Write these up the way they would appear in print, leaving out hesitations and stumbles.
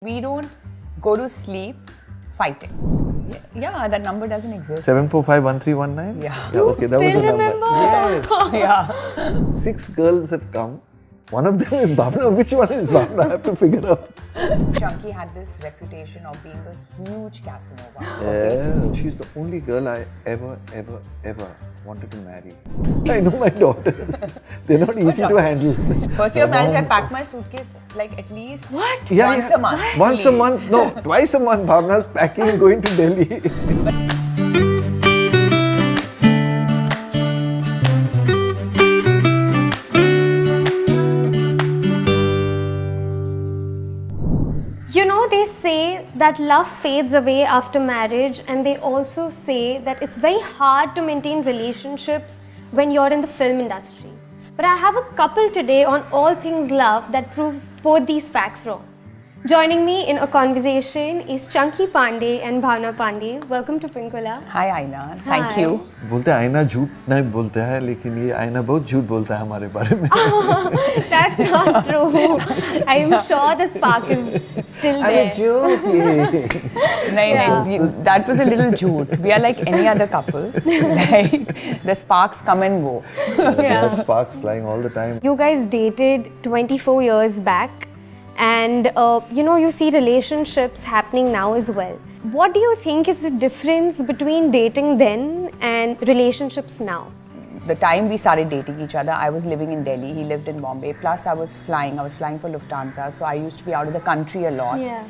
We don't go to sleep fighting. Yeah, that number doesn't exist. 7451319? Yeah. Okay, that was a number. remember? Yes. Yeah. 6 girls have come. One of them is Bhavna. Which one is Bhavna? I have to figure out. Chunky had this reputation of being a huge Casanova. Yeah. She's the only girl I ever wanted to marry. I know my daughters. They're not easy to handle. First year of marriage, I packed my suitcase like at least once a month. Once a month? No, twice a month. Bhavna's packing, going to Delhi. You know, they say that love fades away after marriage, and they also say that it's very hard to maintain relationships when you're in the film industry. But I have a couple today on all things love that proves both these facts wrong. Joining me in a conversation is Chunky Panday and Bhavna Panday. Welcome to Pinkvilla. Hi Aina, thank Hi. you. बोलते हैं आईना झूठ नहीं बोलता है, लेकिन ये आईना बहुत झूठ बोलता है हमारे बारे में. That's not true. I'm sure the spark is still there. That was a little jhoot. We are like any other couple. Like the sparks come and go. We have sparks flying all the time. You guys dated 24 years back, and you see relationships happening now as well. What do you think is the difference between dating then and relationships now? The time we started dating each other, I was living in Delhi, he lived in Bombay. Plus I was flying for Lufthansa, so I used to be out of the country a lot. Yeah.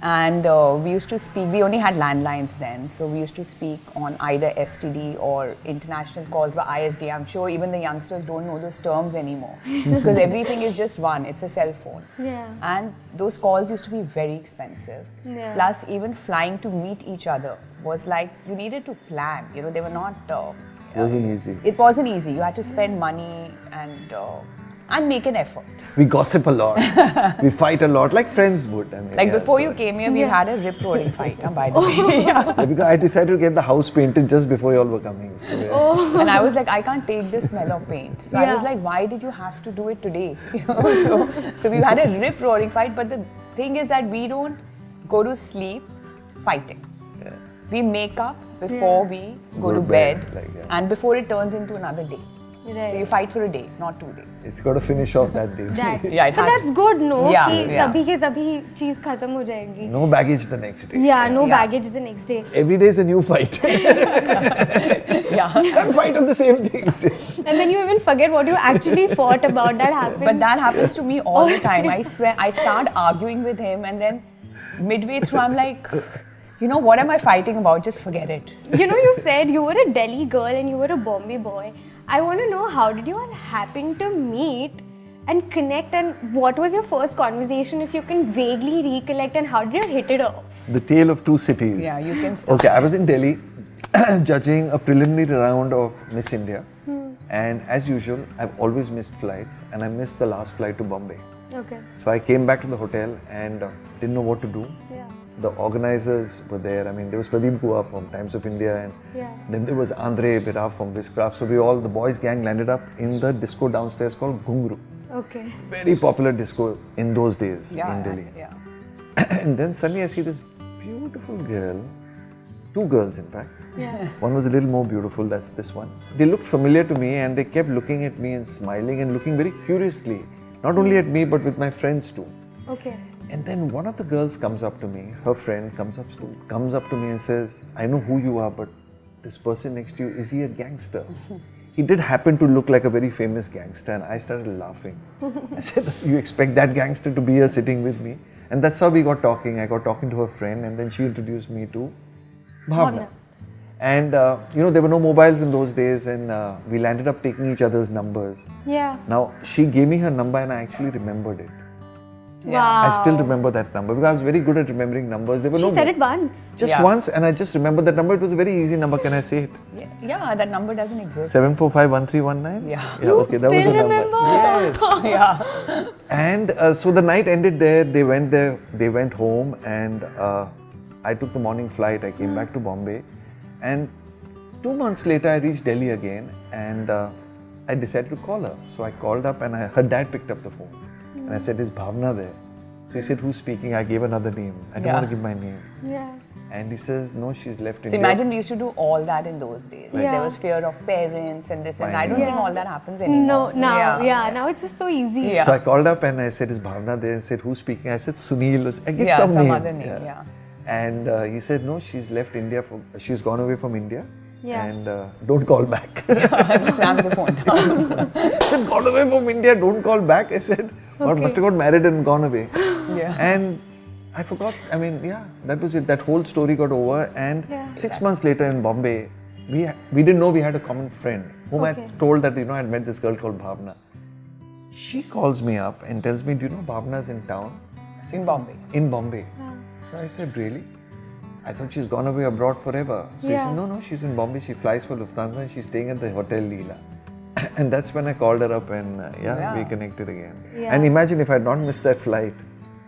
And we used to speak, we only had landlines then, so we used to speak on either STD or international calls were ISD. I'm sure even the youngsters don't know those terms anymore because everything is just one, it's a cell phone. Yeah. And those calls used to be very expensive. Yeah. Plus even flying to meet each other was like, you needed to plan, they were not... It wasn't easy. It wasn't easy, you had to spend money and make an effort. We gossip a lot. We fight a lot, like friends would. I mean, Like before so- you came here, we had a rip-roaring fight, by the way. Yeah. Yeah, because I decided to get the house painted just before you all were coming. So, yeah. And I was like, I can't take the smell of paint. So I was like, why did you have to do it today? So we had a rip-roaring fight. But the thing is that we don't go to sleep fighting. Yeah. We make up before we go to bed, like, yeah. and before it turns into another day. Right. So you fight for a day, not 2 days. It's got to finish off that day. Yeah, it But has that's to. good, no? Yeah, कि yeah. तभी के तभी चीज खत्म हो जाएगी. No baggage the next day. Yeah, no Yeah. baggage the next day. Every day is a new fight. Yeah. Can't fight on the same things. And then you even forget what you actually fought about. That happened. But that happens to me all the time. I swear, I start arguing with him, and then midway through, I'm like, what am I fighting about? Just forget it. You said you were a Delhi girl and you were a Bombay boy. I want to know, how did you all happen to meet and connect, and what was your first conversation, if you can vaguely recollect, and how did you hit it off? The tale of two cities. Yeah, you can start. Okay, I was in Delhi judging a preliminary round of Miss India. And as usual, I've always missed flights, and I missed the last flight to Bombay. Okay. So I came back to the hotel and didn't know what to do. Yeah. The organizers were there. I mean, there was Pradeep Gua from Times of India, and Yeah. then there was Andre Biraf from Viscraft. So the boys gang landed up in the disco downstairs called Ghungru. Okay. Very popular disco in those days in Delhi. Yeah. And then suddenly I see this beautiful girl, 2 girls in fact. Yeah. One was a little more beautiful, that's this one. They looked familiar to me, and they kept looking at me and smiling and looking very curiously. Not only at me, but with my friends too. Okay. And then one of the girls comes up to me, her friend comes up to me and says, I know who you are, but this person next to you, is he a gangster? He did happen to look like a very famous gangster, and I started laughing. I said, you expect that gangster to be here sitting with me? And that's how we got talking. I got talking to her friend, and then she introduced me to Bhavna. And there were no mobiles in those days, and we landed up taking each other's numbers. Yeah. Now, she gave me her number, and I actually remembered it. Wow. I still remember that number because I was very good at remembering numbers. There were She said it once. just once, and I just remembered that number. It was a very easy number. Can I say it? Yeah, that number doesn't exist. 7451319? Yeah. Okay, that was still the number. remember? Yes. Yeah. And so the night ended there. They went home, and I took the morning flight. I came back to Bombay, and 2 months later I reached Delhi again, and I decided to call her. So I called up, and her dad picked up the phone. And I said, is Bhavna there? So he said, who's speaking? I gave another name. I don't Yeah. want to give my name. Yeah. And he says, no, she's left So India. imagine we used to do all that in those days. Yeah. There was fear of parents and this, and I don't Yeah. think all that happens anymore. No, now, now it's just so easy. Yeah. So I called up and I said, is Bhavna there? He said, who's speaking? I said, Sunil. I gave Yeah, some name. other name, yeah. And he said, no, she's left India. She's gone away from India. Yeah. And don't call back. Slam the phone down. I said, gone away from India, don't call back. I said, or must have got married and gone away. Yeah. And I forgot, I mean, yeah, that was it. That whole story got over. And 6 months later in Bombay, we didn't know we had a common friend whom I told that, I'd met this girl called Bhavna. She calls me up and tells me, do you know Bhavna's in town? I said, In Bombay. In Bombay. So I said, really? I thought she's gone away abroad forever. So he said, no, she's in Bombay. She flies for Lufthansa and she's staying at the Hotel Leela. And that's when I called her up and we connected again. Yeah. And imagine if I had not missed that flight,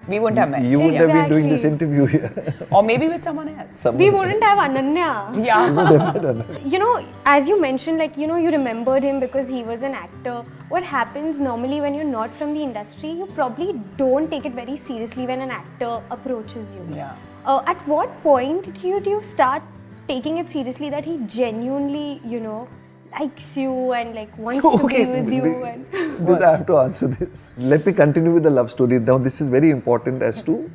We wouldn't have met. you wouldn't have been doing this interview here. Or maybe with someone else. We wouldn't have Ananya. Yeah. You know, as you mentioned, like, you remembered him because he was an actor. What happens normally when you're not from the industry, you probably don't take it very seriously when an actor approaches you. Yeah. At what point do you start taking it seriously that he genuinely, likes you and like wants to be with you? And I have to answer this. Let me continue with the love story. Now, this is very important as to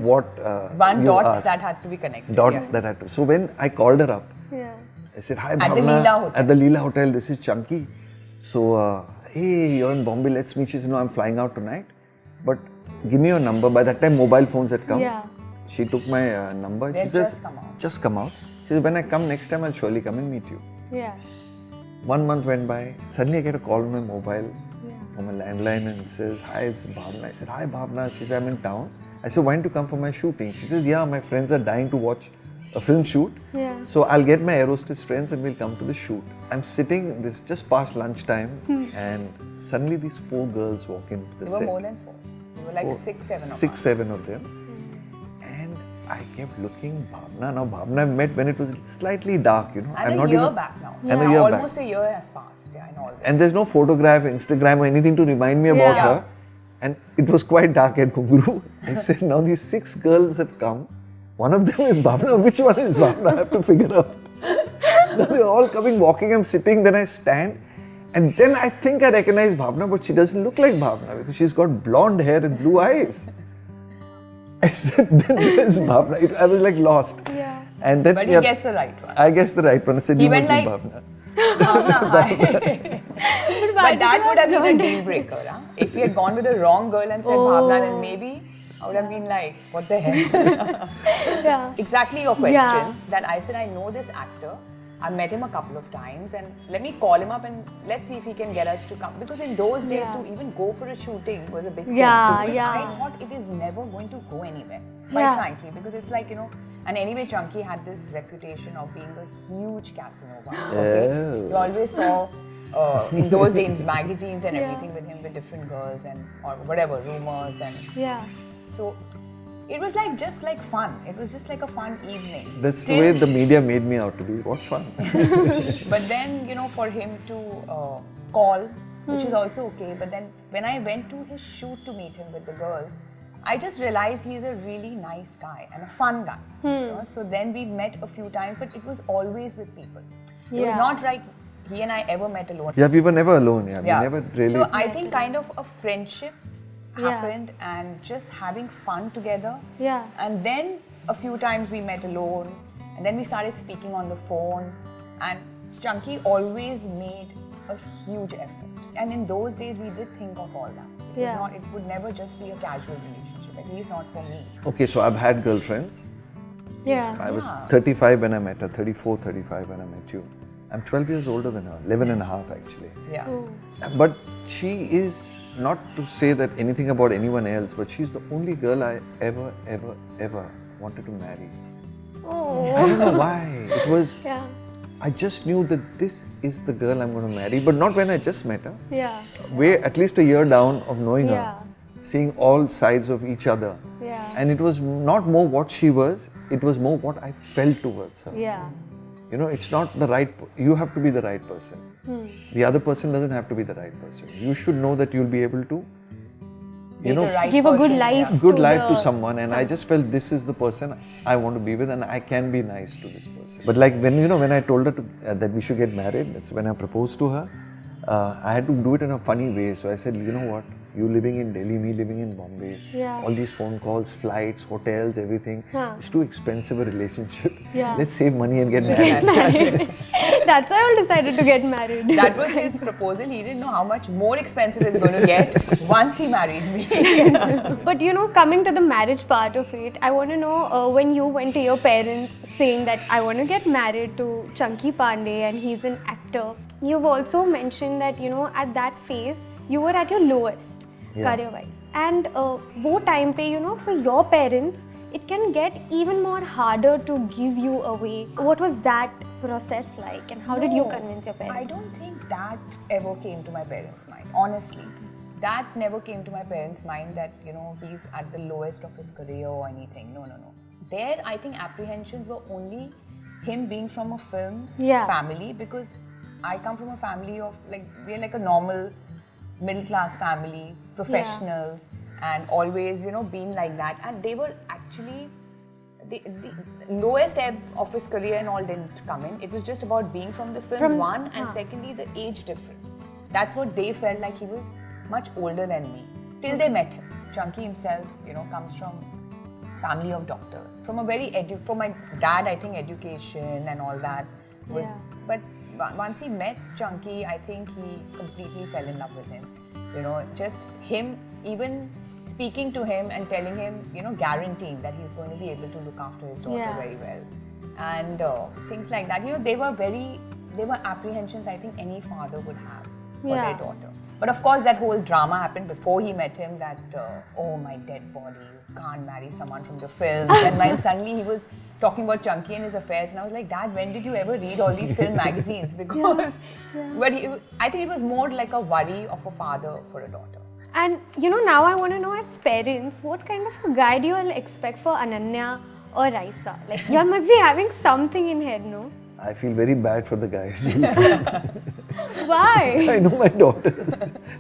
what One you dot asked. that had to be connected. Dot yeah. that had to. So when I called her up, I said, hi Bhavna. At the Leela Hotel. At the Leela Hotel, this is Chunky. So, hey, you're in Bombay, let's meet. She said, no, I'm flying out tonight. But give me your number. By that time, mobile phones had come. Yeah. She took my number. They've She says, just come out. Just come out. She said, when I come next time, I'll surely come and meet you. Yeah. 1 month went by. Suddenly, I get a call on my mobile from a landline and it says, hi, it's Bhavna. I said, hi, Bhavna. She said, I'm in town. I said, why don't you come for my shooting? She says, yeah, my friends are dying to watch a film shoot. Yeah. So I'll get my aerostess friends and we'll come to the shoot. I'm sitting, this just past lunchtime, and suddenly these 4 girls walk into the There were set. more than 4. There were like 6, 7 of us. 6, 7 of them. And I kept looking, Bhavna. Now, Bhavna I met when it was slightly dark, And I'm a not year even, back now. And a year back. Almost a year has passed. Yeah, I know all this. And there's no photograph, Instagram, or anything to remind me about her. And it was quite dark at Kunguru. I said, now these 6 girls have come. One of them is Bhavna. Which one is Bhavna? I have to figure out. Now they're all coming, walking. I'm sitting, then I stand. And then I think I recognize Bhavna, but she doesn't look like Bhavna because she's got blonde hair and blue eyes. I said, then there's Bhavna. I was like lost. Yeah. And then, But you guessed the right one. I guessed the right one. I said, He you went must be like- Bhavna. But that would have been a deal breaker. Huh? If he had gone with the wrong girl and said Bhavna, then maybe I would have been like, what the hell? Yeah. Exactly your question. Yeah. That I said, I know this actor. I met him a couple of times and let me call him up and let's see if he can get us to come. Because in those days to even go for a shooting was a big thing. Yeah, Because yeah. I thought it is never going to go anywhere, quite frankly. Because it's like, and anyway, Chunky had this reputation of being a huge Casanova. Okay? You always saw in those days magazines and everything with him with different girls and or whatever, rumors and Yeah. so it was like just like fun. It was just like a fun evening. That's the way the media made me out to be. What fun. But then, for him to call, which is also okay. But then when I went to his shoot to meet him with the girls, I just realized he's a really nice guy and a fun guy. So then we met a few times, but it was always with people. It was not like he and I ever met alone. Yeah, we were never alone. Yeah, we never really. So I think kind of a friendship happened and just having fun together. Yeah. And then a few times we met alone and then we started speaking on the phone and Chunky always made a huge effort. And in those days we did think of all that. It would never just be a casual relationship, at least not for me. Okay, so I've had girlfriends. Yeah. I was 35 when I met her, 34, 35 when I met you. I'm 12 years older than her, 11 and a half actually. Yeah. But she is, not to say that anything about anyone else, but she's the only girl I ever wanted to marry. Oh. I don't know why. It was, Yeah. I just knew that this is the girl I'm going to marry, but not when I just met her. Yeah. Way at least a year down of knowing Yeah. her, seeing all sides of each other. Yeah. And it was not more what she was, it was more what I felt towards her. Yeah. It's not the right, you have to be the right person. The other person doesn't have to be the right person. You should know that you'll be able to you know, the right Give a good person, life. yeah. good to life to the- someone, and I just felt this is the person I want to be with, and I can be nice to this person. But like when I told her that we should get married, that's when I proposed to her. I had to do it in a funny way. So I said, you know what? You living in Delhi, me living in Bombay. Yeah. All these phone calls, flights, hotels, everything. Huh. It's too expensive a relationship. Yeah. Let's save money and get married. That's why I decided to get married. That was his proposal. He didn't know how much more expensive it's going to get once he marries me. But you know, coming to the marriage part of it, I want to know when you went to your parents saying that I want to get married to Chunky Panday and he's an actor. You've also mentioned that, you know, at that phase, you were at your lowest career-wise. And wo time pe, you know, for your parents, it can get even more harder to give you away. What was that process like and how did you convince your parents? I don't think that ever came to my parents' mind, honestly. That never came to my parents' mind that, you know, he's at the lowest of his career or anything. No. There, I think apprehensions were only him being from a film family, because I come from a family of, like, we're like a normal middle class family, professionals, and always, you know, been like that. And they were actually, the lowest ebb of his career and all didn't come in. It was just about being from the films, one, and secondly, the age difference. That's what they felt like. He was much older than me, till they met him. Chunky himself, you know, comes from family of doctors. From a very, for my dad, I think education and all that was, but once he met Chunky, I think he completely fell in love with him. You know, just him, even speaking to him and telling him, you know, guaranteeing that he's going to be able to look after his daughter very well. And things like that. You know, they were apprehensions I think any father would have for their daughter. But of course, that whole drama happened before he met him, that, oh, my dead body, you can't marry someone from the films. And then suddenly he was talking about Chunky and his affairs. And I was like, Dad, when did you ever read all these film magazines? Because, but I think it was more like a worry of a father for a daughter. And you know, now I want to know, as parents, what kind of a guy do you all expect for Ananya or Raisa? Like, you all must be having something in head, no? I feel very bad for the guys. Why? I know my daughters.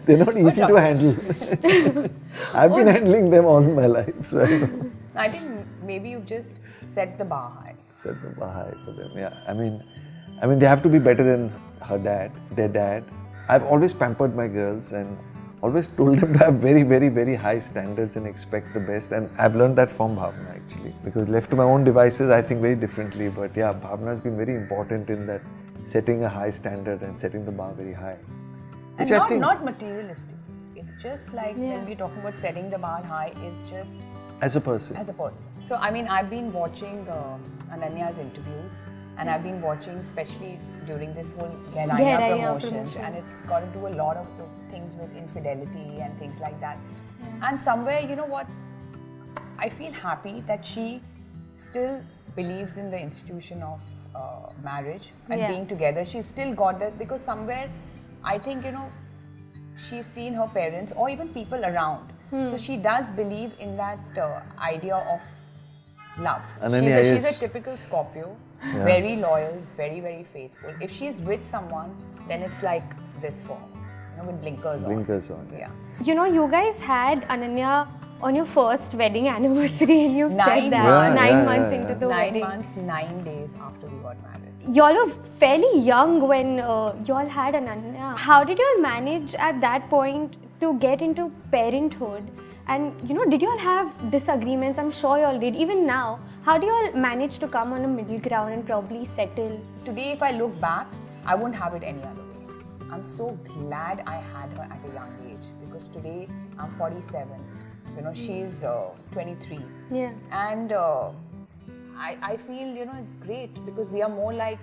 They're not easy to handle. I've been handling them all my life. So I think maybe you've just set the bar high. Set the bar high for them. Yeah. I mean, they have to be better than their dad. I've always pampered my girls and always told them to have very, very, very high standards and expect the best. And I've learned that from Bhavna actually. Because left to my own devices, I think very differently. But yeah, Bhavna has been very important in that, setting a high standard and setting the bar very high. And not materialistic. It's just like when we're talking about setting the bar high, it's just as a person. So I mean, I've been watching Ananya's interviews, and I've been watching, especially during this whole Gheraiya promotions, and it's got to do a lot of the things with infidelity and things like that. And somewhere, you know what, I feel happy that she still believes in the institution of marriage and being together. She's still got that, because somewhere I think, you know, she's seen her parents or even people around. So she does believe in that idea of love. She's a typical Scorpio, very loyal, very, very faithful. If she's with someone, then it's like this form, you know, with blinkers on. Yeah. You know, you guys had Ananya on your first wedding anniversary, and you said that 9 months into the wedding. 9 months, 9 days after we got married. Y'all were fairly young when y'all had Ananya. How did y'all manage at that point to get into parenthood? And you know, did y'all have disagreements? I'm sure y'all did. Even now, how do y'all manage to come on a middle ground and probably settle? Today, if I look back, I wouldn't have it any other way. I'm so glad I had her at a young age, because today I'm 47. You know, she's 23. Yeah. And I feel, you know, it's great because we are more like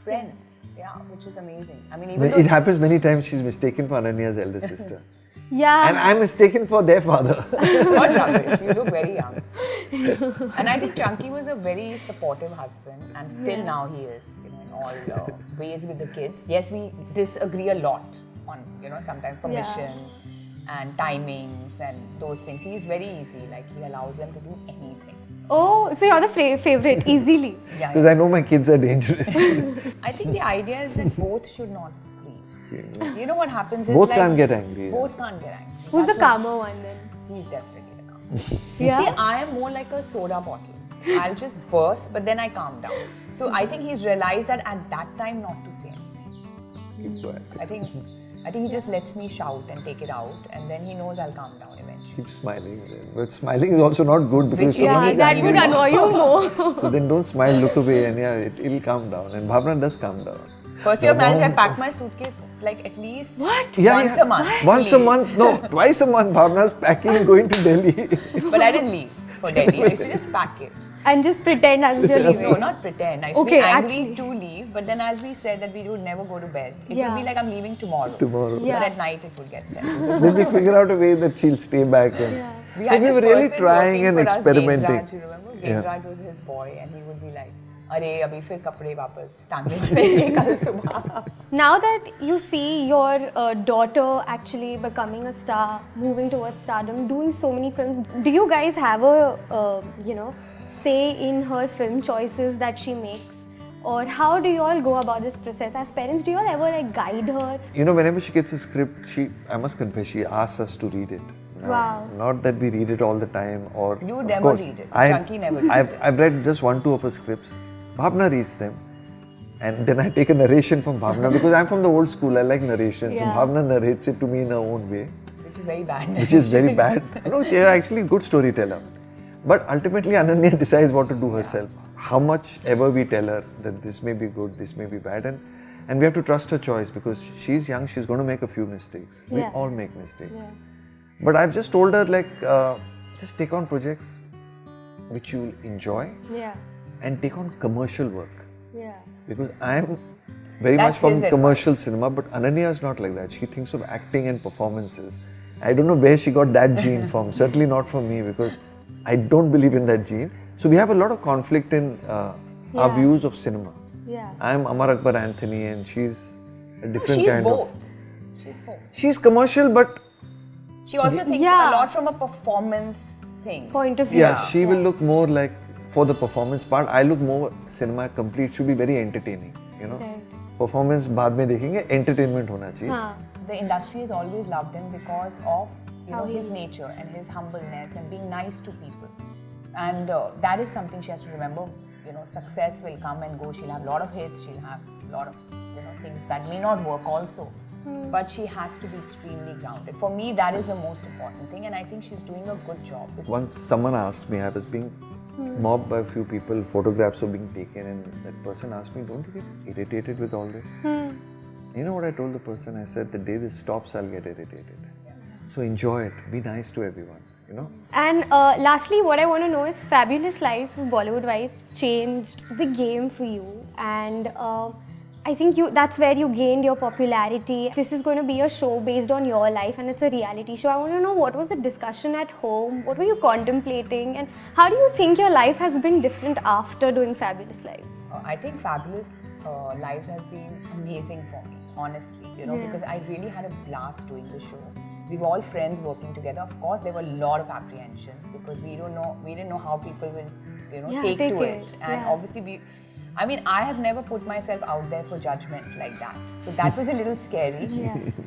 friends. Yeah, which is amazing. I mean, even it happens many times. She's mistaken for Ananya's elder sister. Yeah. And I'm mistaken for their father. What rubbish, you look very young. And I think Chunky was a very supportive husband, and still now he is, you know, in all ways with the kids. Yes, we disagree a lot on, you know, sometimes permission and timings and those things. He's very easy, like he allows them to do anything. Oh, so you're the favorite, easily. Because I know my kids are dangerous. I think the idea is that both should not scream. You know what happens is both can't get angry. Both can't get angry. Who's the calmer one then? He's definitely the calm. Yeah. See, I am more like a soda bottle. I'll just burst, but then I calm down. So I think he's realized that at that time not to say anything. Keep quiet. I think he just lets me shout and take it out, and then he knows I'll calm down eventually. Keep smiling. But smiling is also not good because Which- Yeah, that would annoy you more. so then don't smile, look away, and yeah, it'll calm down. And Bhavna does calm down. First year of marriage, I packed my suitcase like at least once a month. Once a month? No, twice a month. Bhavna's packing, going to Delhi. But I didn't leave for Delhi. I used to just pack it. And just pretend as if you're leaving. No, not pretend. I used to Okay, be angry actually. to leave, but then as we said that we would never go to bed, it Yeah. would be like I'm leaving tomorrow. Yeah. But at night it would get settled. Then we figure out a way that she'll stay back. And We Like, we this were really person trying working and for us, experimenting. Devraj, you remember? Yeah. Devraj was his boy and he would be like, अरे अभी फिर कपड़े वापस टांगने पड़ेंगे कल सुबह. Now that you see your daughter actually becoming a star, moving towards stardom, doing so many films, do you guys have a say in her film choices that she makes? Or how do you all go about this process? As parents, do you all ever like guide her? You know, whenever she gets a script, I must confess, she asks us to read it. Now, Wow. Not that we read it all the time or... You of never course, read it. I- Chunky never reads it. I've read just 1-2 of her scripts. Bhavna reads them. And then I take a narration from Bhavna because I'm from the old school. I like narration. Yeah. So Bhavna narrates it to me in her own way, Which is very bad. which is very bad. No, she's actually a good storyteller. But ultimately, Ananya decides what to do herself. How much ever we tell her that this may be good, this may be bad. And we have to trust her choice because she's young, she's going to make a few mistakes. We Yeah. all make mistakes. Yeah. But I've just told her, like, just take on projects which you'll enjoy Yeah. and take on commercial work. Yeah. Because I'm very That's much from his commercial cinema, but Ananya is not like that. She thinks of acting and performances. I don't know where she got that gene from. Certainly not from me because I don't believe in that gene. So we have a lot of conflict in our views of cinema. Yeah. I'm Amar Akbar Anthony and she's a different She's kind both. of... She's both. She's commercial, but She also thinks Yeah. a lot from a performance thing. Point of view. yeah, she will look more like, for the performance part, I look more cinema complete, should be very entertaining, you know. Right. Performance बाद में देखेंगे, entertainment होना चाहिए. Huh. The industry has always loved him because of How he his is. nature and his humbleness and being nice to people. And that is something she has to remember. Success will come and go. She'll have a lot of hits. She'll have a lot of things that may not work also. But she has to be extremely grounded. For me, that is the most important thing, and I think she's doing a good job. Once someone asked me, I was being mobbed by a few people, photographs were being taken, and that person asked me, don't you get irritated with all this? You know what I told the person? I said, the day this stops, I'll get irritated. So enjoy it. Be nice to everyone, And lastly, what I want to know is Fabulous Lives of Bollywood Wives changed the game for you, and I think that's where you gained your popularity. This is going to be a show based on your life and it's a reality show. I want to know, what was the discussion at home? What were you contemplating? And how do you think your life has been different after doing Fabulous Lives? I think Fabulous Lives has been amazing for me, honestly, because I really had a blast doing the show. We were all friends working together. Of course, there were a lot of apprehensions because we didn't know how people will, take to it. And obviously I have never put myself out there for judgment like that. So that was a little scary.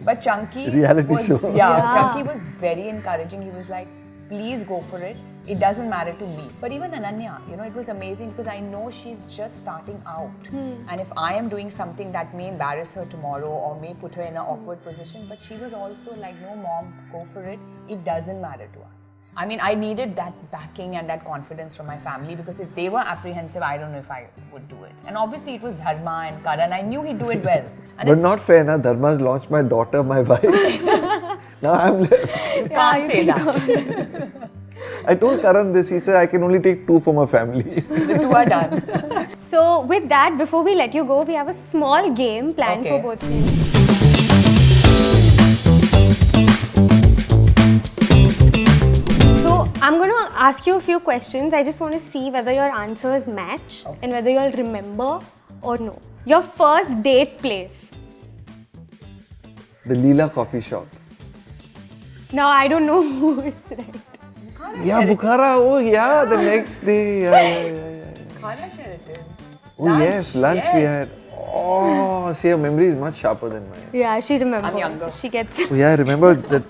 But Chunky Chunky was very encouraging. He was like, please go for it. It doesn't matter to me. But even Ananya, it was amazing because I know she's just starting out. And if I am doing something that may embarrass her tomorrow or may put her in an awkward position, but she was also like, no mom, go for it. It doesn't matter to us. I needed that backing and that confidence from my family because if they were apprehensive, I don't know if I would do it. And obviously it was Dharma and Karan. I knew he'd do it well. And But not fair, na? Dharma's launched my daughter, my wife. Now I'm left. Can't say that. I told Karan this, he said I can only take 2 for my family. The 2 are done. So with that, before we let you go, we have a small game planned for both of you. I'm going to ask you a few questions. I just want to see whether your answers match and whether you'll remember or no. Your first date place? The Leela coffee shop. Now I don't know who is right. Yeah, Bukhara. Oh, yeah, the next day. Khana Sheraton. Oh, yes, lunch we had. Oh, see, your memory is much sharper than mine. Yeah, she remembers. I'm younger. She gets. Oh, yeah, I remember that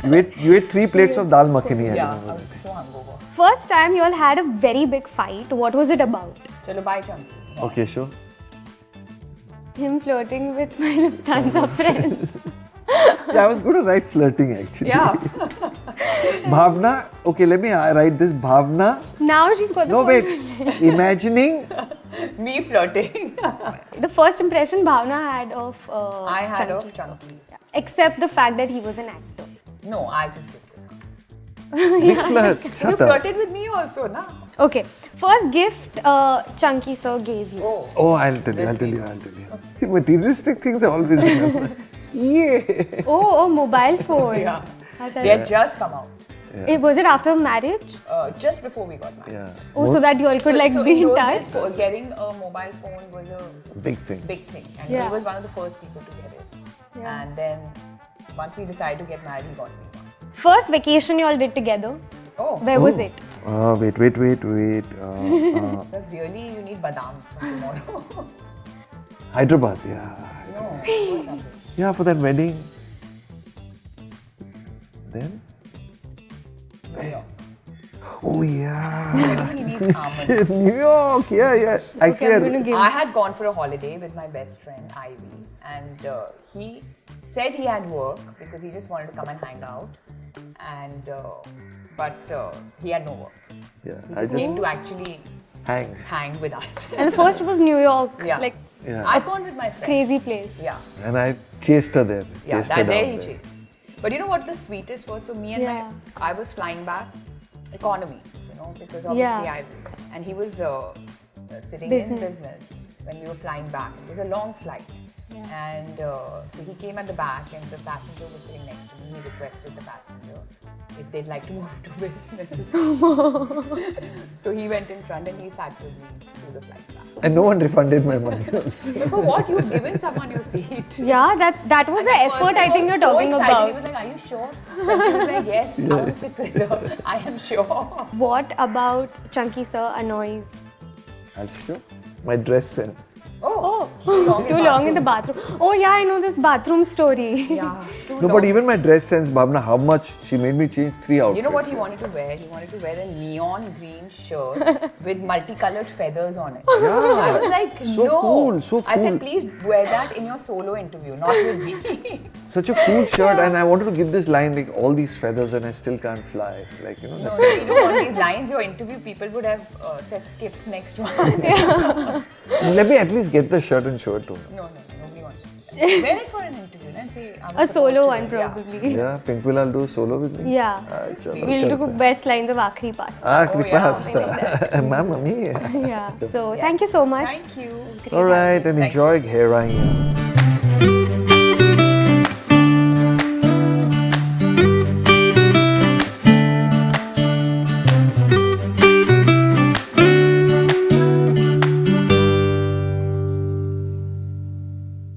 You ate 3 plates of dal makhani. I Yeah, I remember was that. so hungover. First time you all had a very big fight. What was it about? Chalo, bye, Chunky. Okay, sure. Him flirting with my Lufthansa friend. Yeah, I was good at write flirting actually. Yeah. Bhavna, okay, let me write this. Bhavna. Now she's got the No, point. wait. Imagining. Me flirting. The first impression Bhavna had of I had Chunky. of Chunky. Except the fact that he was an actor. No, I just did it. Big flirt. You Shut up. flirted with me also, na? Okay, first gift Chunky sir gave you. Oh. Oh, I'll tell you. See, materialistic things I always remember. Yeah. Oh, mobile phone. Yeah. I thought- They had just come out. Was it after marriage? Just before we got married. Yeah. Oh, so that you all could So be in in those touch? days, getting a mobile phone was a Big thing. big thing. And Yeah. he was one of the first people to get it. Yeah. And then once we decided to get married, he got me one. First vacation you all did together. Oh, Where was it? Wait. but really you need badams for tomorrow. Hyderabad, yeah. No. Yeah, for that wedding. Then? Oh, yeah. He needs almonds. New York, yeah. Actually, I'm going to give. I had gone for a holiday with my best friend Ivy, and he said he had work because he just wanted to come and hang out, and but he had no work. yeah, He I just just came to actually hang. with us. And the first was New York. Yeah. Like, Yeah. I'd gone with my friend. crazy place. Yeah, And I chased her there. yeah. Chased her That day down he there. chased. But you know what the sweetest was? So me and Yeah. I was flying back economy, because obviously Yeah. and he was sitting Business. in business when we were flying back. It was a long flight. Yeah. And so he came at the back and the passenger was sitting next to me. He requested the passenger if they'd like to move to business. So he went in front and he sat with me through the flight back. And no one refunded my money also. But for what? You've given someone your seat. Yeah, that was the effort I think you're talking He about. was like, "Are you sure?" And he was like, "Yes, I will sit with her. I am sure." What about Chunky sir annoys? That's true. My dress sense. Oh, Too long in the bathroom. Oh yeah, I know this bathroom story. Yeah, too No, long. but even my dress sense, Bhavna, how much she made me change 3 outfits. You know what he wanted to wear? He wanted to wear a neon green shirt with multicolored feathers on it. Yeah. I was like, So no. cool, so I said, cool. please wear that in your solo interview, not with me. Such a cool shirt, and I wanted to give this line like all these feathers, and I still can't fly. Like No, on these lines, your interview people would have said skip next one. Let me at least get the shirt and show it to her. No, nobody wants to see that. Wear it for an interview and say, I was A solo supposed to one wear- yeah. probably. Yeah, Pinkvilla, I'll do a solo with me. Yeah. Chalo, We'll do karta hai. best lines of Aakhri Pass. Aakhri yeah, pasta. Mamma mia. Yeah. So thank you so much. Thank you. All right, and enjoy Gheraiya.